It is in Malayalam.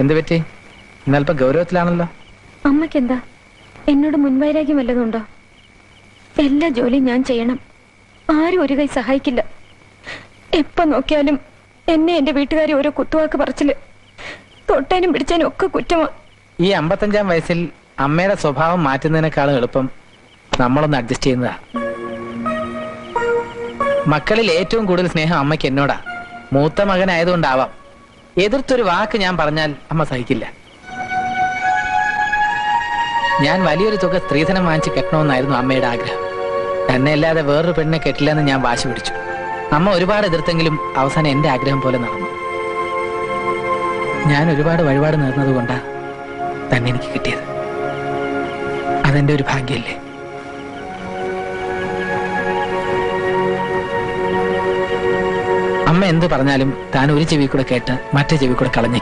എന്ത് പറ്റി? ഇന്നൽപ്പം ഗൗരവത്തിലാണല്ലോ. അമ്മക്കെന്താ എന്നോട് മുൻവൈരാഗ്യം വല്ലതുണ്ടോ? എല്ലാ ജോലിയും ഞാൻ ചെയ്യണം, ആരും ഒരു കൈ സഹായിക്കില്ല. എപ്പോ നോക്കിയാലും എന്നെ എന്റെ വീട്ടുകാരെ ഓരോ കുത്തുവാക്ക് പറച്ചില്, തൊട്ടാനും പിടിച്ചാനും ഒക്കെ കുറ്റമാ. ഈ 55-ാം വയസ്സിൽ അമ്മയുടെ സ്വഭാവം മാറ്റുന്നതിനേക്കാളും എളുപ്പം നമ്മളൊന്ന് അഡ്ജസ്റ്റ് ചെയ്യുന്നതാ. മക്കളിൽ ഏറ്റവും കൂടുതൽ സ്നേഹം അമ്മയ്ക്ക് എന്നോടാ. മൂത്ത മകനായതുകൊണ്ടാവാം. എതിർത്തൊരു വാക്ക് ഞാൻ പറഞ്ഞാൽ അമ്മ സഹിക്കില്ല. ഞാൻ വലിയൊരു തുക സ്ത്രീധനം വാങ്ങിച്ച് കെട്ടണമെന്നായിരുന്നു അമ്മയുടെ ആഗ്രഹം. തന്നെ അല്ലാതെ വേറൊരു പെണ്ണിനെ കെട്ടില്ലെന്ന് ഞാൻ വാശി പിടിച്ചു. അമ്മ ഒരുപാട് എതിർത്തെങ്കിലും അവസാനം എന്റെ ആഗ്രഹം പോലെ നടന്നു. ഞാൻ ഒരുപാട് വഴിപാട് നേർന്നതുകൊണ്ടാ തന്നെ എനിക്ക് കിട്ടിയത്. അതെന്റെ ഒരു ഭാഗ്യല്ലേ? അമ്മ എന്ത് പറഞ്ഞാലും താൻ ഒരു ചെവി കൂടെ കേട്ട് മറ്റേ ചെവി കൂടെ കളഞ്ഞു.